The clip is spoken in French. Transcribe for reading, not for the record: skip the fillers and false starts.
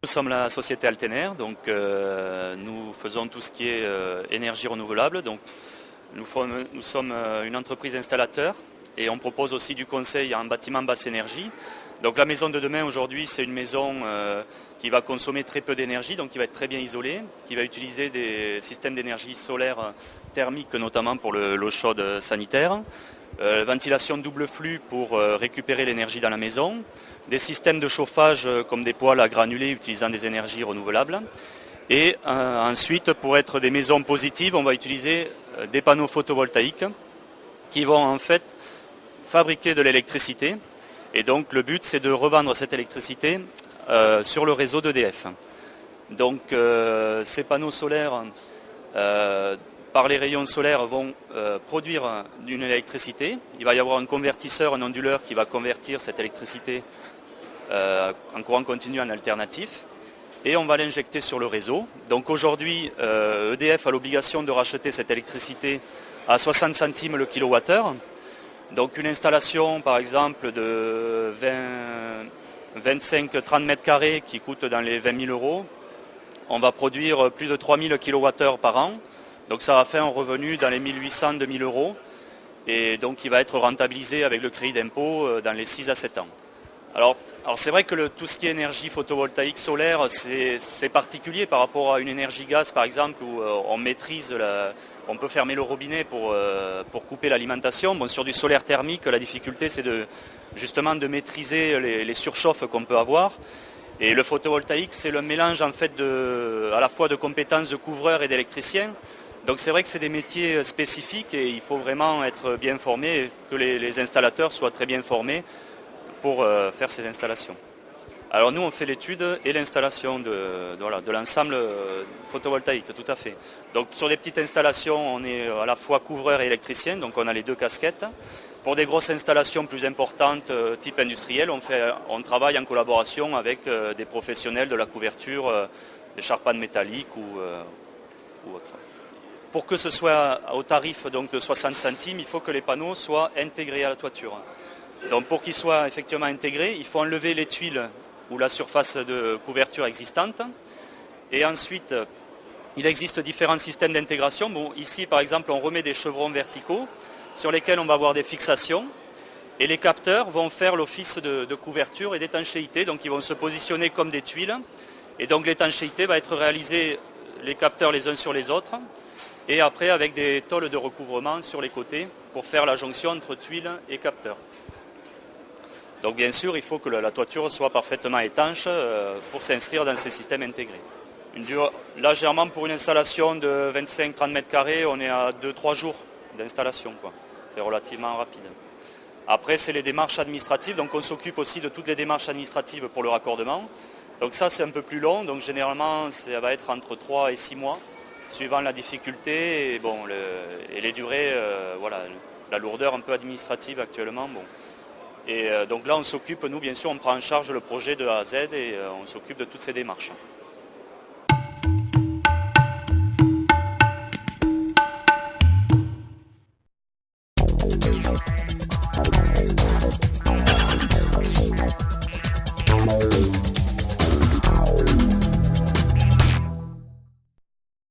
Nous sommes la société Altener, donc nous faisons tout ce qui est énergie renouvelable. Donc, nous sommes une entreprise installateur et on propose aussi du conseil en bâtiment basse énergie. Donc la maison de demain aujourd'hui, c'est une maison qui va consommer très peu d'énergie, donc qui va être très bien isolée, qui va utiliser des systèmes d'énergie solaire thermique, notamment pour l'eau chaude sanitaire, ventilation double flux pour récupérer l'énergie dans la maison, des systèmes de chauffage comme des poêles à granulés utilisant des énergies renouvelables. Et ensuite, pour être des maisons positives, on va utiliser des panneaux photovoltaïques qui vont en fait fabriquer de l'électricité. Et donc le but, c'est de revendre cette électricité sur le réseau d'EDF. Donc ces panneaux solaires, par les rayons solaires, vont produire une électricité. Il va y avoir un convertisseur, un onduleur qui va convertir cette électricité en courant continu en alternatif. Et on va l'injecter sur le réseau. Donc aujourd'hui, EDF a l'obligation de racheter cette électricité à 60 centimes le kilowattheure. Donc une installation par exemple de 25-30 mètres carrés qui coûte dans les 20 000 euros, on va produire plus de 3000 kWh par an. Donc ça va faire un revenu dans les 1800-2000 euros et donc il va être rentabilisé avec le crédit d'impôt dans les 6 à 7 ans. Alors c'est vrai que tout ce qui est énergie photovoltaïque solaire, c'est particulier par rapport à une énergie gaz par exemple où on maîtrise, on peut fermer le robinet pour couper l'alimentation. Bon, sur du solaire thermique, la difficulté c'est justement de maîtriser les surchauffes qu'on peut avoir. Et le photovoltaïque, c'est le mélange en fait à la fois de compétences de couvreur et d'électricien. Donc c'est vrai que c'est des métiers spécifiques et il faut vraiment être bien formé, que les installateurs soient très bien formés pour faire ces installations. Alors nous on fait l'étude et l'installation de l'ensemble photovoltaïque, tout à fait. Donc sur des petites installations, on est à la fois couvreur et électricien, donc on a les deux casquettes. Pour des grosses installations plus importantes, type industriel, on travaille en collaboration avec des professionnels de la couverture, des charpentes métalliques ou autres. Pour que ce soit au tarif donc, de 60 centimes, il faut que les panneaux soient intégrés à la toiture. Donc pour qu'ils soient effectivement intégrés, il faut enlever les tuiles ou la surface de couverture existante. Et ensuite, il existe différents systèmes d'intégration. Bon, ici, par exemple, on remet des chevrons verticaux sur lesquels on va avoir des fixations. Et les capteurs vont faire l'office de couverture et d'étanchéité. Donc ils vont se positionner comme des tuiles. Et donc l'étanchéité va être réalisée, les capteurs les uns sur les autres. Et après avec des tôles de recouvrement sur les côtés pour faire la jonction entre tuiles et capteurs. Donc bien sûr, il faut que la toiture soit parfaitement étanche pour s'inscrire dans ces systèmes intégrés. Là, généralement, pour une installation de 25-30 mètres carrés, on est à 2-3 jours d'installation. C'est relativement rapide. Après, c'est les démarches administratives. Donc on s'occupe aussi de toutes les démarches administratives pour le raccordement. Donc ça, c'est un peu plus long. Donc généralement, ça va être entre 3 et 6 mois, suivant la difficulté et les durées, la lourdeur un peu administrative actuellement. Bon. Et donc là, on s'occupe, nous, bien sûr, on prend en charge le projet de A à Z et on s'occupe de toutes ces démarches.